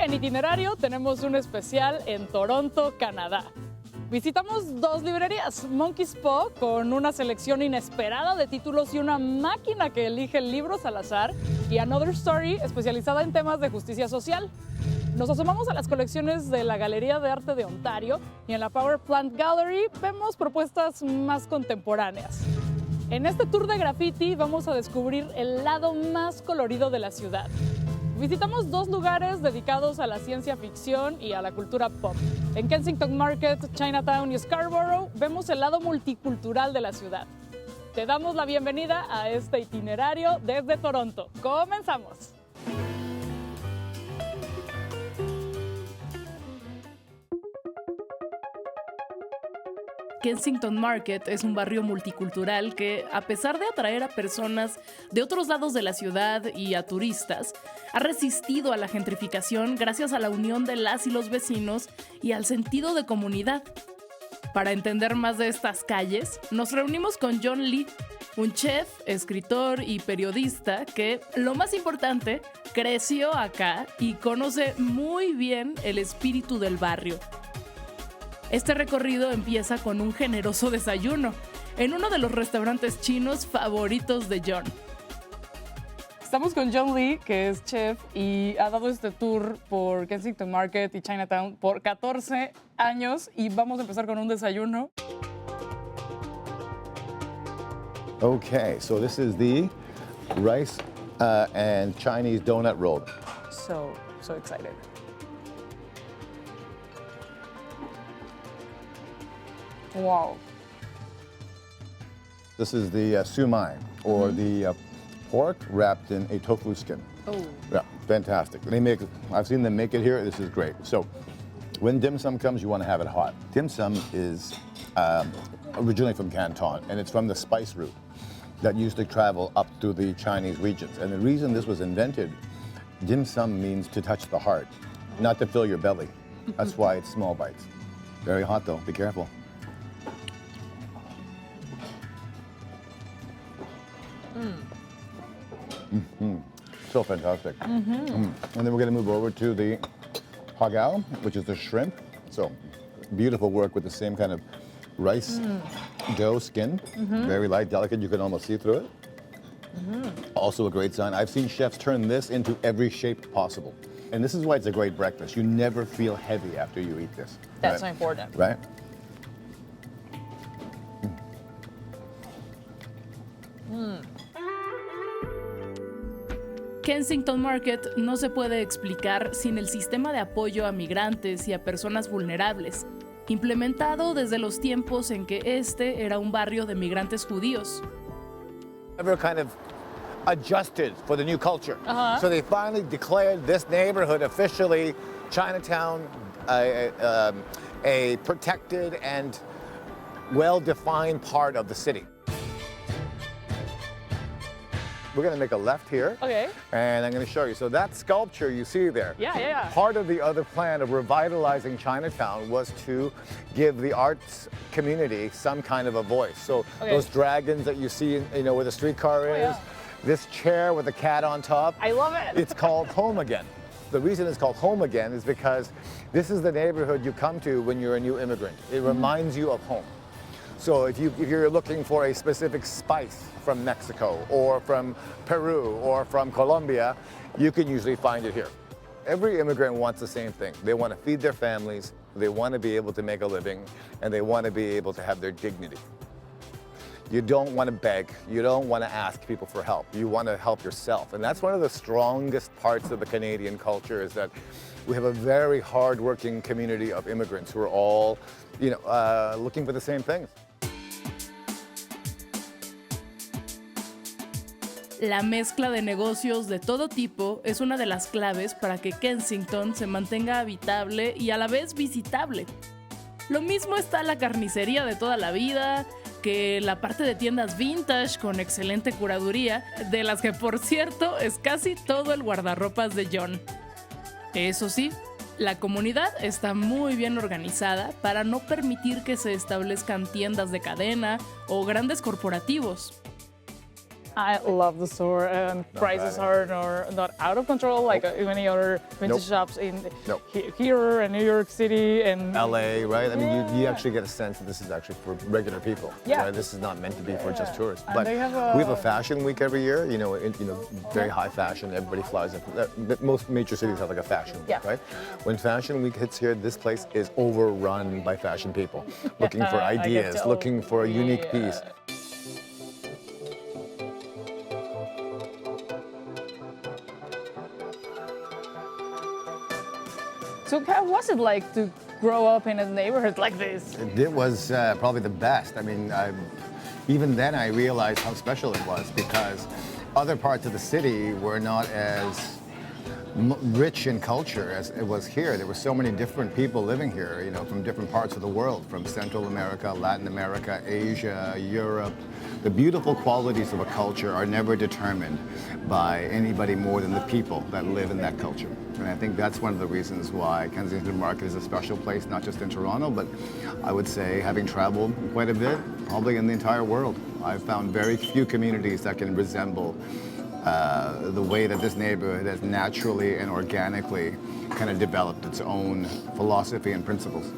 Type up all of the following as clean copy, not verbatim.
en Itinerario tenemos un especial en Toronto, Canadá. Visitamos dos librerías, Monkey's Paw, con una selección inesperada de títulos y una máquina que elige libros al azar, y Another Story, especializada en temas de justicia social. Nos asomamos a las colecciones de la Galería de Arte de Ontario y en la Power Plant Gallery vemos propuestas más contemporáneas. En este tour de graffiti vamos a descubrir el lado más colorido de la ciudad. Visitamos dos lugares dedicados a la ciencia ficción y a la cultura pop. En Kensington Market, Chinatown y Scarborough vemos el lado multicultural de la ciudad. Te damos la bienvenida a este itinerario desde Toronto. ¡Comenzamos! Kensington Market es un barrio multicultural que, a pesar de atraer a personas de otros lados de la ciudad y a turistas, ha resistido a la gentrificación gracias a la unión de las y los vecinos y al sentido de comunidad. Para entender más de estas calles, nos reunimos con John Lee, un chef, escritor y periodista que, lo más importante, creció acá y conoce muy bien el espíritu del barrio. Este recorrido empieza con un generoso desayuno en uno de los restaurantes chinos favoritos de John. Estamos con John Lee, que es chef y ha dado este tour por Kensington Market y Chinatown por 14 años y vamos a empezar con un desayuno. Okay, so this is the rice and Chinese donut roll. So excited. Wow. This is the sumai, or the pork wrapped in a tofu skin. Oh. Yeah, fantastic. I've seen them make it here. This is great. So, when dim sum comes, you want to have it hot. Dim sum is originally from Canton, and it's from the spice route that used to travel up through the Chinese regions. And the reason this was invented, dim sum means to touch the heart, not to fill your belly. That's why it's small bites. Very hot though. Be careful. So fantastic. And then we're going to move over to the hagao, which is the shrimp. So beautiful work with the same kind of rice dough skin. Very light, delicate. You can almost see through it. Also a great sign. I've seen chefs turn this into every shape possible. And this is why it's a great breakfast. You never feel heavy after you eat this. That's so important. Right? Kensington Market no se puede explicar sin el sistema de apoyo a migrantes y a personas vulnerables, implementado desde los tiempos en que este era un barrio de migrantes judíos. Ever kind of adjusted for the new culture. So they finally declared this neighborhood officially Chinatown a protected and well-defined part of the city. We're going to make a left here. Okay. And I'm going to show you. So that sculpture you see there. Yeah. Part of the other plan of revitalizing Chinatown was to give the arts community some kind of a voice. So those dragons that you see, where the streetcar is, this chair with a cat on top. I love it. It's called Home Again. The reason it's called Home Again is because this is the neighborhood you come to when you're a new immigrant. It reminds you of home. So if you're looking for a specific spice from Mexico or from Peru or from Colombia, you can usually find it here. Every immigrant wants the same thing. They want to feed their families, they want to be able to make a living, and they want to be able to have their dignity. You don't want to beg. You don't want to ask people for help. You want to help yourself. And that's one of the strongest parts of the Canadian culture, is that we have a very hard-working community of immigrants who are all, looking for the same things. La mezcla de negocios de todo tipo es una de las claves para que Kensington se mantenga habitable y a la vez visitable. Lo mismo está la carnicería de toda la vida, que la parte de tiendas vintage con excelente curaduría, de las que por cierto es casi todo el guardarropas de John. Eso sí, la comunidad está muy bien organizada para no permitir que se establezcan tiendas de cadena o grandes corporativos. I love the store, and prices are not out of control like many other vintage shops in here in New York City and LA, right? I mean, you actually get a sense that this is actually for regular people. Yeah. Right? This is not meant to be for just tourists. And But they have we have a fashion week every year. Very high fashion. Everybody flies in. Most major cities have like a fashion week, right? When fashion week hits here, this place is overrun by fashion people looking for ideas, looking for a unique piece. So how was it like to grow up in a neighborhood like this? It was probably the best. I mean, even then I realized how special it was because other parts of the city were not as rich in culture as it was here. There were so many different people living here, from different parts of the world, from Central America, Latin America, Asia, Europe. The beautiful qualities of a culture are never determined by anybody more than the people that live in that culture. And I think that's one of the reasons why Kensington Market is a special place, not just in Toronto, but I would say, having traveled quite a bit, probably in the entire world, I've found very few communities that can resemble the way that this neighborhood has naturally and organically kind of developed its own philosophy and principles.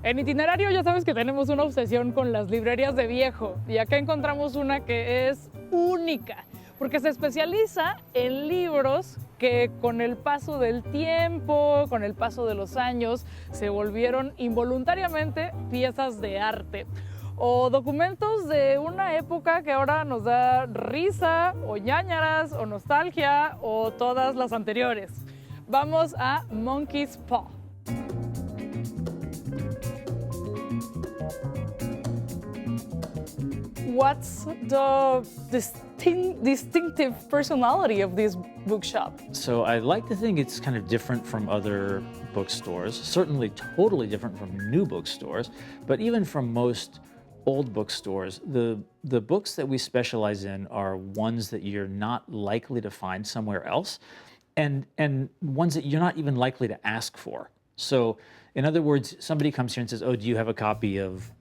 En Itinerario ya sabes que tenemos una obsesión con las librerías de viejo y acá encontramos una que es única porque se especializa en libros que con el paso del tiempo, con el paso de los años, se volvieron involuntariamente piezas de arte o documentos de una época que ahora nos da risa o ñáñaras o nostalgia o todas las anteriores. Vamos a Monkey's Paw. What's the distinctive personality of this bookshop? So I like to think it's kind of different from other bookstores, certainly totally different from new bookstores, but even from most old bookstores, the books that we specialize in are ones that you're not likely to find somewhere else, and ones that you're not even likely to ask for. So in other words, somebody comes here and says, oh, do you have a copy of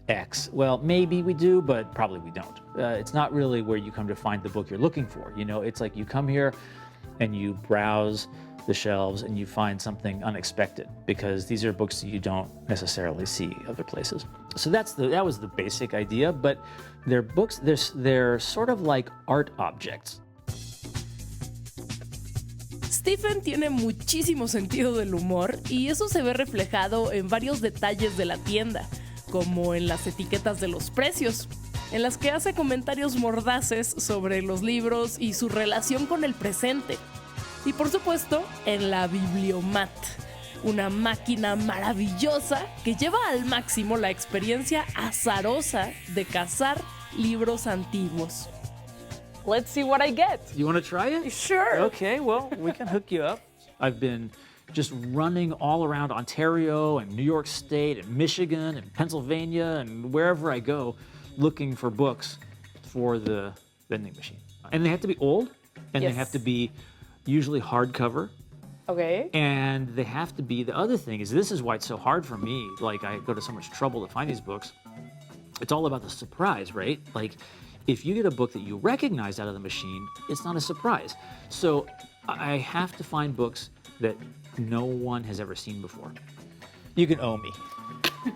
X? Well, maybe we do, but probably we don't. It's not really where you come to find the book you're looking for. It's like you come here and you browse the shelves and you find something unexpected because these are books that you don't necessarily see other places. So that was the basic idea, but they're books, they're sort of like art objects. Stephen tiene muchísimo sentido del humor y eso se ve reflejado en varios detalles de la tienda, como en las etiquetas de los precios, en las que hace comentarios mordaces sobre los libros y su relación con el presente. Y por supuesto, en la Bibliomat, una máquina maravillosa que lleva al máximo la experiencia azarosa de cazar libros antiguos. Let's see what I get. You want to try it? Sure. Okay, well, we can hook you up. I've been just running all around Ontario and New York State and Michigan and Pennsylvania and wherever I go looking for books for the vending machine. And they have to be old, and they have to be usually hardcover. Okay. And they have to be, the other thing is, this is why it's so hard for me, like I go to so much trouble to find these books. It's all about the surprise, right? Like, if you get a book that you recognize out of the machine, it's not a surprise. So I have to find books that no one has ever seen before. You can owe me.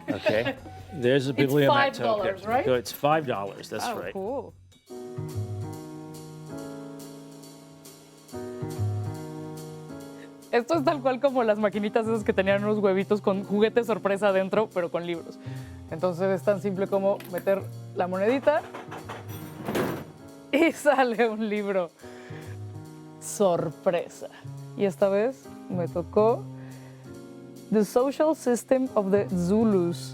Okay? There's a Bibliomat It's $5, token. right? It's $5, that's Oh, right. cool. Esto es tal cual como las maquinitas esas que tenían unos huevitos con juguete sorpresa adentro, pero con libros. Entonces es tan simple como meter la monedita y sale un libro. Sorpresa. Y esta vez me tocó The Social System of the Zulus.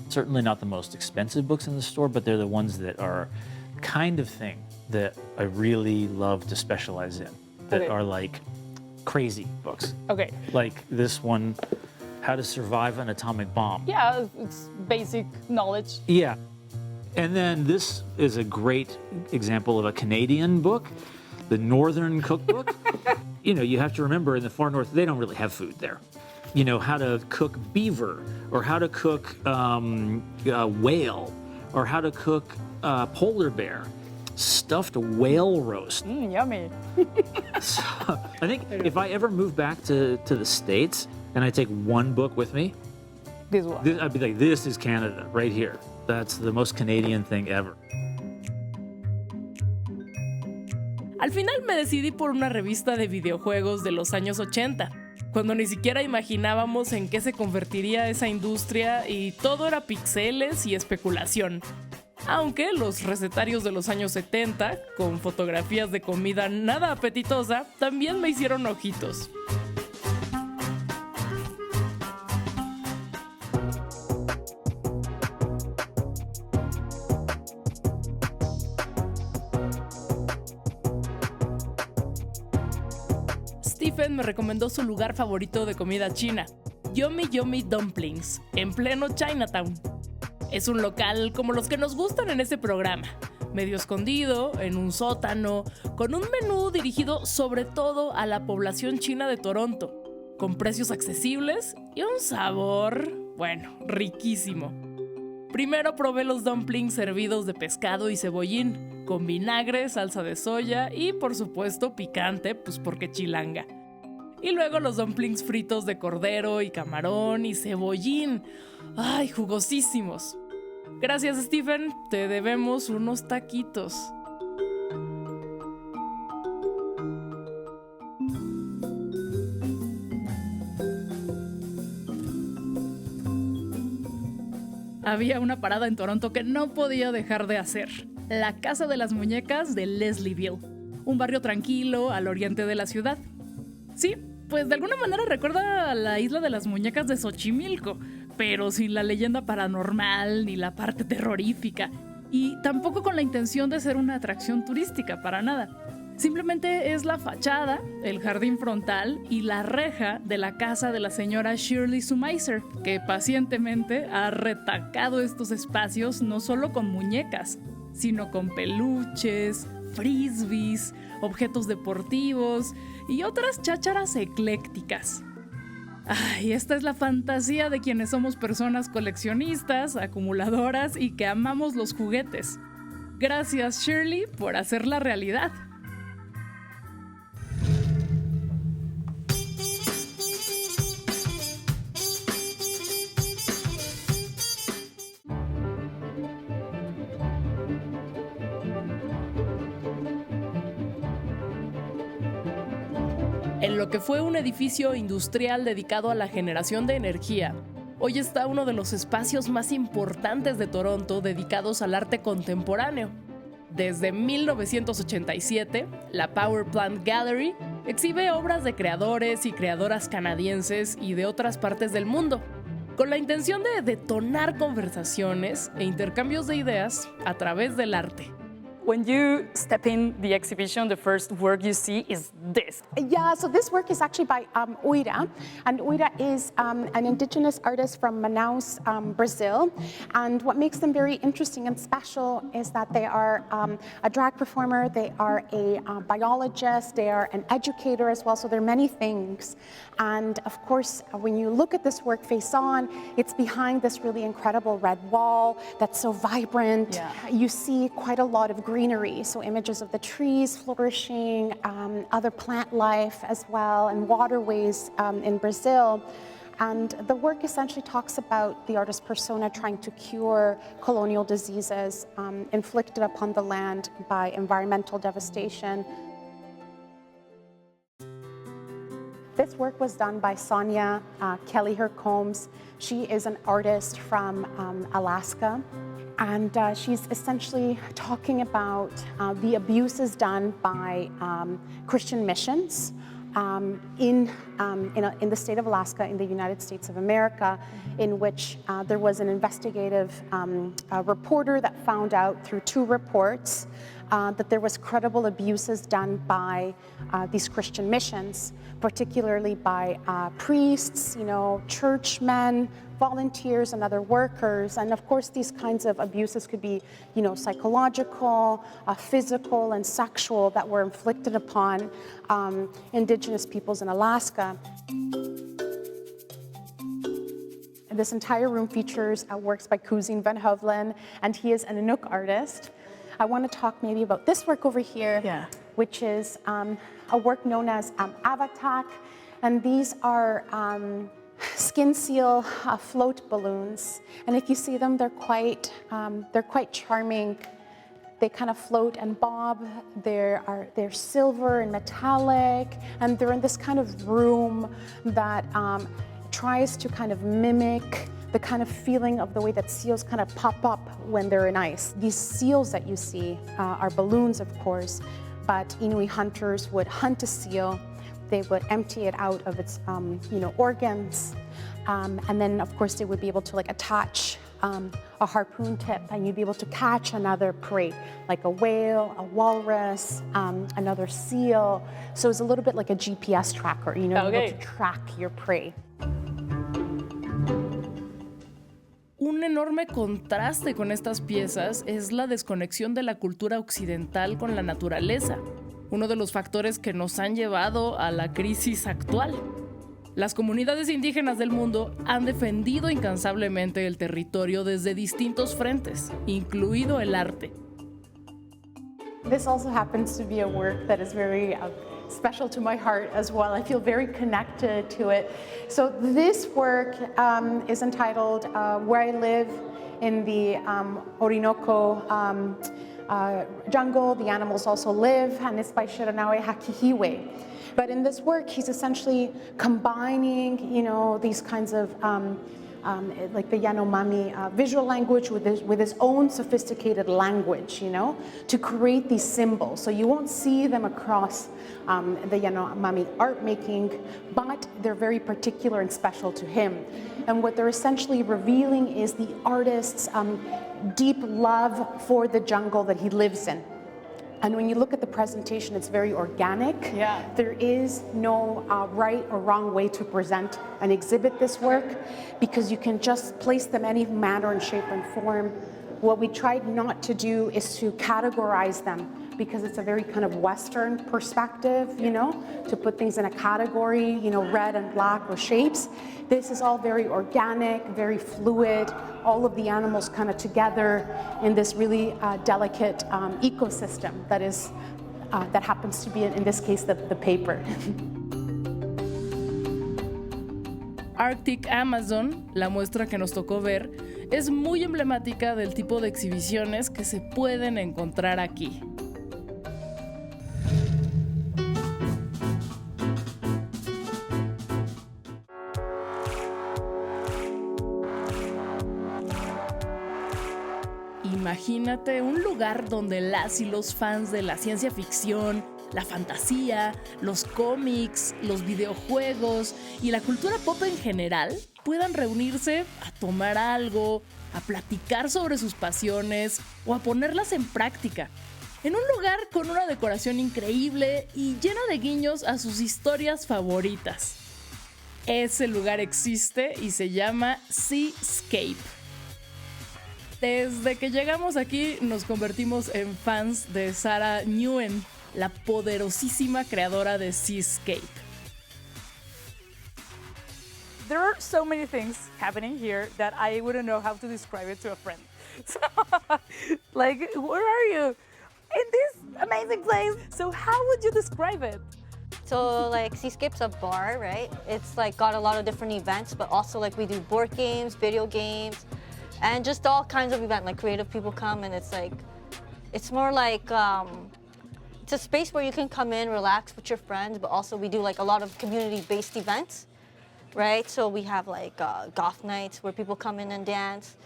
Certainly not the most expensive books in the store, but they're the ones that are kind of thing. that I really love to specialize in, that Okay. are like crazy books. Okay. Like this one, How to Survive an Atomic Bomb. Yeah, it's basic knowledge. Yeah. And then this is a great example of a Canadian book, the Northern Cookbook. You know, you have to remember in the far north, they don't really have food there. You know, how to cook beaver, or how to cook whale, or how to cook polar bear, stuffed whale roast. Yummy. So, I think if I ever move back to the States and I take one book with me, This one. I'd be like, this is Canada right here. That's the most Canadian thing ever. Al final me decidí por una revista de videojuegos de los años 80, cuando ni siquiera imaginábamos en qué se convertiría esa industria y todo era pixeles y especulación. Aunque los recetarios de los años 70, con fotografías de comida nada apetitosa, también me hicieron ojitos. Stephen me recomendó su lugar favorito de comida china, Yummy Yummy Dumplings, en pleno Chinatown. Es un local como los que nos gustan en este programa, medio escondido, en un sótano, con un menú dirigido sobre todo a la población china de Toronto, con precios accesibles y un sabor, bueno, riquísimo. Primero probé los dumplings servidos de pescado y cebollín, con vinagre, salsa de soya y por supuesto picante, pues porque chilanga. Y luego los dumplings fritos de cordero y camarón y cebollín. ¡Ay, jugosísimos! Gracias, Stephen, te debemos unos taquitos. Había una parada en Toronto que no podía dejar de hacer. La Casa de las Muñecas de Leslieville, un barrio tranquilo al oriente de la ciudad. Sí, pues de alguna manera recuerda a la isla de las muñecas de Xochimilco, pero sin la leyenda paranormal ni la parte terrorífica, y tampoco con la intención de ser una atracción turística, para nada. Simplemente es la fachada, el jardín frontal y la reja de la casa de la señora Shirley Sumeiser, que pacientemente ha retacado estos espacios no solo con muñecas, sino con peluches, frisbees, objetos deportivos y otras chácharas eclécticas. Ay, esta es la fantasía de quienes somos personas coleccionistas, acumuladoras y que amamos los juguetes. Gracias, Shirley, por hacerla realidad. En lo que fue un edificio industrial dedicado a la generación de energía, hoy está uno de los espacios más importantes de Toronto dedicados al arte contemporáneo. Desde 1987, la Power Plant Gallery exhibe obras de creadores y creadoras canadienses y de otras partes del mundo, con la intención de detonar conversaciones e intercambios de ideas a través del arte. When you step in the exhibition, the first work you see is this. Yeah, so this work is actually by Oira, and Oira is an indigenous artist from Manaus, Brazil. And what makes them very interesting and special is that they are a drag performer, they are a biologist, they are an educator as well, so they're many things. And of course, when you look at this work face on, it's behind this really incredible red wall that's so vibrant. Yeah. You see quite a lot of greenery, so images of the trees flourishing, other plant life as well, and waterways in Brazil. And the work essentially talks about the artist persona trying to cure colonial diseases inflicted upon the land by environmental devastation. This work was done by Sonia Kelly-Her Combs. She is an artist from Alaska. And she's essentially talking about the abuses done by Christian missions in the state of Alaska, in the United States of America, in which there was an investigative reporter that found out through 2 reports that there was credible abuses done by these Christian missions, particularly by priests, churchmen, volunteers, and other workers. And of course, these kinds of abuses could be, psychological, physical, and sexual that were inflicted upon Indigenous peoples in Alaska. This entire room features works by Kuzin van Hovelen, and he is an Inuk artist. I want to talk maybe about this work over here, which is a work known as Avatak, and these are skin seal float balloons. And if you see them, they're quite charming. They kind of float and bob. They're silver and metallic, and they're in this kind of room that tries to kind of mimic the kind of feeling of the way that seals kind of pop up when they're in ice. These seals that you see are balloons, of course, but Inuit hunters would hunt a seal. They would empty it out of its, organs, and then, of course, they would be able to attach a harpoon tip, and you'd be able to catch another prey, like a whale, a walrus, another seal. So it's a little bit like a GPS tracker, you're able to track your prey. Un enorme contraste con estas piezas es la desconexión de la cultura occidental con la naturaleza, uno de los factores que nos han llevado a la crisis actual. Las comunidades indígenas del mundo han defendido incansablemente el territorio desde distintos frentes, incluido el arte. This also happens to be a work that is very special to my heart as well. I feel very connected to it. So this work is entitled Where I Live in the Orinoco jungle. The animals also live, and it's by Shiranawe Hakihiwe. But in this work, he's essentially combining, these kinds of like the Yanomami visual language with his own sophisticated language, to create these symbols. So you won't see them across the Yanomami art making, but they're very particular and special to him. And what they're essentially revealing is the artist's deep love for the jungle that he lives in. And when you look at the presentation, it's very organic. Yeah. There is no right or wrong way to present and exhibit this work, because you can just place them any manner and shape and form. What we tried not to do is to categorize them, because it's a very kind of Western perspective, to put things in a category, red and black or shapes. This is all very organic, very fluid, all of the animals kind of together in this really delicate ecosystem that happens to be, in this case, the paper. Arctic Amazon, la muestra que nos tocó ver, es muy emblemática del tipo de exhibiciones que se pueden encontrar aquí. Imagínate un lugar donde las y los fans de la ciencia ficción, la fantasía, los cómics, los videojuegos y la cultura pop en general puedan reunirse a tomar algo, a platicar sobre sus pasiones o a ponerlas en práctica. En un lugar con una decoración increíble y llena de guiños a sus historias favoritas. Ese lugar existe y se llama Seascape. Desde que llegamos aquí nos convertimos en fans de Sarah Nguyen, la poderosísima creadora de Seascape. There are so many things happening here that I wouldn't know how to describe it to a friend. So, like, where are you? In this amazing place. So how would you describe it? So like Seascape's a bar, right? It's like got a lot of different events, but also like we do board games, video games, and just all kinds of events. Like creative people come, and it's more like it's a space where you can come in, relax with your friends, but also we do like a lot of community-based events, right? So we have like goth nights where people come in and dance.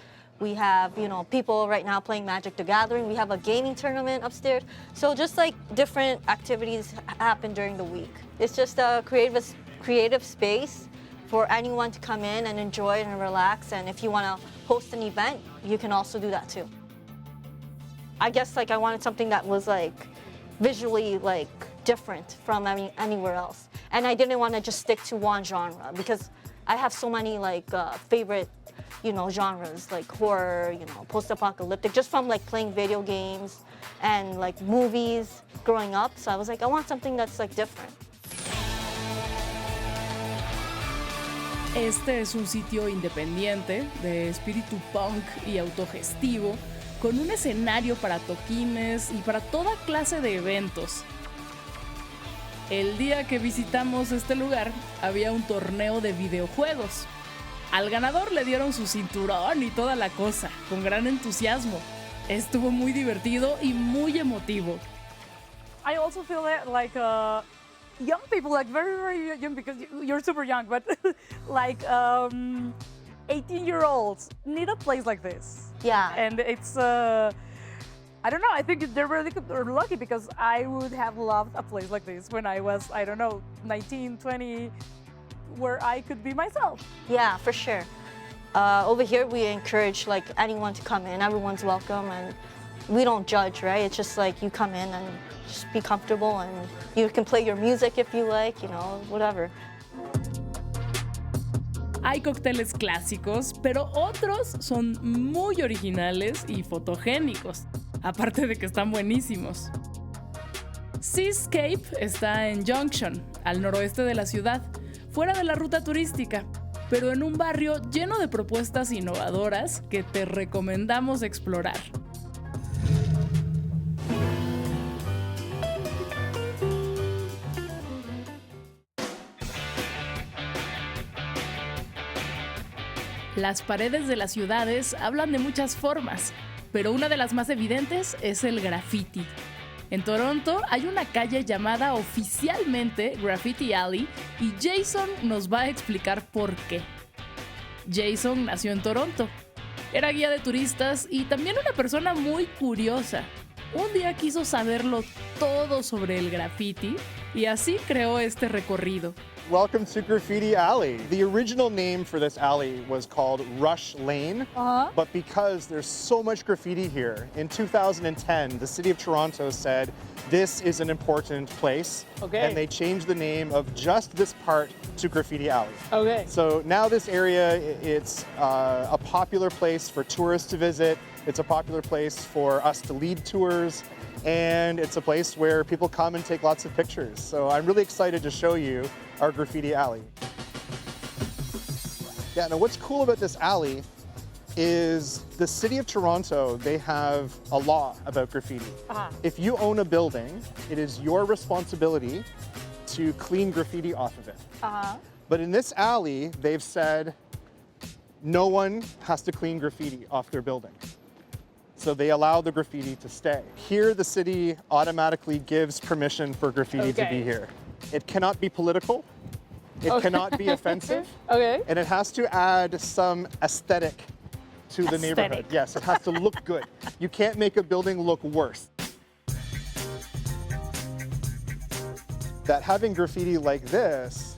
We have, people right now playing Magic the Gathering. We have a gaming tournament upstairs. So just like different activities happen during the week. It's just a creative space for anyone to come in and enjoy and relax. And if you want to host an event, you can also do that too. I guess I wanted something that was visually different from anywhere else. And I didn't want to just stick to one genre because I have so many favorite genres like horror, post-apocalyptic, just from playing video games and movies growing up. So I was I want something that's different. Este es un sitio independiente, de espíritu punk y autogestivo, con un escenario para toquines y para toda clase de eventos. El día que visitamos este lugar, había un torneo de videojuegos. Al ganador le dieron su cinturón y toda la cosa, con gran entusiasmo. Estuvo muy divertido y muy emotivo. I also feel that young people, very, very young, because you're super young, but 18-year-olds need a place like this. Yeah. And it's, I don't know, I think they're really lucky because I would have loved a place like this when I was, 19, 20, where I could be myself. Yeah, for sure. Over here, we encourage anyone to come in. Everyone's welcome, and we don't judge, right? It's just you come in and just be comfortable, and you can play your music if you like, whatever. Hay cócteles clásicos, pero otros son muy originales y fotogénicos, aparte de que están buenísimos. Seascape está en Junction, al noroeste de la ciudad, fuera de la ruta turística, pero en un barrio lleno de propuestas innovadoras que te recomendamos explorar. Las paredes de las ciudades hablan de muchas formas, pero una de las más evidentes es el graffiti. En Toronto hay una calle llamada oficialmente Graffiti Alley y Jason nos va a explicar por qué. Jason nació en Toronto. Era guía de turistas y también una persona muy curiosa. Un día quiso saberlo todo sobre el graffiti y así creó este recorrido. Welcome to Graffiti Alley. The original name for this alley was called Rush Lane, but because there's so much graffiti here, in 2010, the city of Toronto said this is an important place, and they changed the name of just this part to Graffiti Alley. Okay. So now this area, it's a popular place for tourists to visit. It's a popular place for us to lead tours, and it's a place where people come and take lots of pictures. So I'm really excited to show you our Graffiti Alley. Yeah, now what's cool about this alley is the city of Toronto, they have a law about graffiti. If you own a building, it is your responsibility to clean graffiti off of it. But in this alley, they've said no one has to clean graffiti off their building. So they allow the graffiti to stay. Here, the city automatically gives permission for graffiti to be here. It cannot be political. It cannot be offensive. And it has to add some aesthetic to the neighborhood. Yes, it has to look good. You can't make a building look worse. That having graffiti like this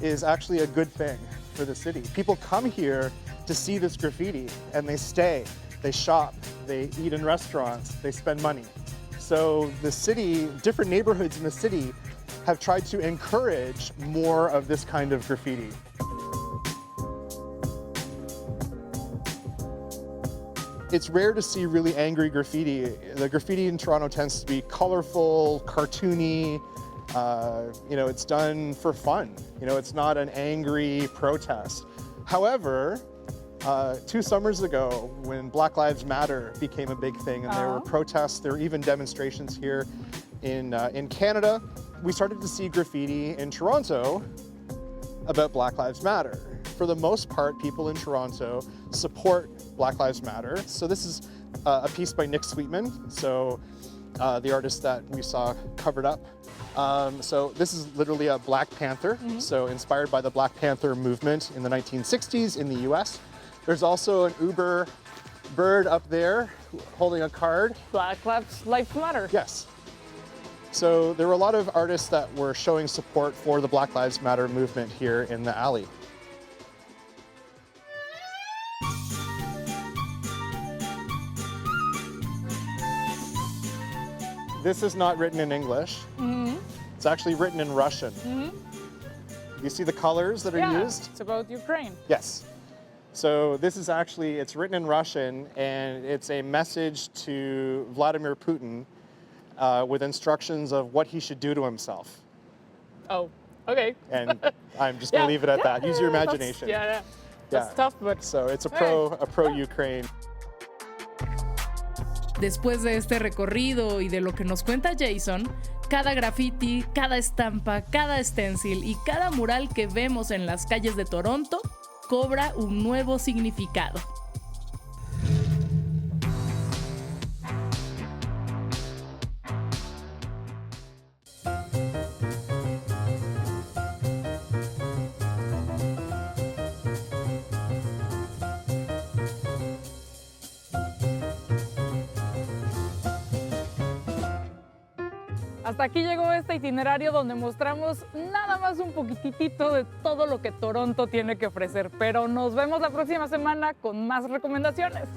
is actually a good thing for the city. People come here to see this graffiti and they stay, they shop, they eat in restaurants, they spend money. So the city, different neighborhoods in the city have tried to encourage more of this kind of graffiti. It's rare to see really angry graffiti. The graffiti in Toronto tends to be colorful, cartoony. It's done for fun. It's not an angry protest. However, 2 summers ago, when Black Lives Matter became a big thing and there were protests, there were even demonstrations here in Canada, we started to see graffiti in Toronto about Black Lives Matter. For the most part, people in Toronto support Black Lives Matter. So this is a piece by Nick Sweetman, so the artist that we saw covered up. So this is literally a Black Panther, so inspired by the Black Panther movement in the 1960s in the US. There's also an Uber bird up there holding a card. Black Lives Matter. Yes. So there were a lot of artists that were showing support for the Black Lives Matter movement here in the alley. This is not written in English. It's actually written in Russian. You see the colors that are used? It's about Ukraine. Yes. So this is actually, it's written in Russian, and it's a message to Vladimir Putin with instructions of what he should do to himself. Oh, okay. And I'm just gonna leave it at that. Use your that's- imagination. That's tough, but So it's a pro Ukraine. Después de este recorrido y de lo que nos cuenta Jason, cada graffiti, cada estampa, cada stencil y cada mural que vemos en las calles de Toronto cobra un nuevo significado. hasta aquí llegó este itinerario donde mostramos nada más un poquitito de todo lo que Toronto tiene que ofrecer. Pero nos vemos la próxima semana con más recomendaciones.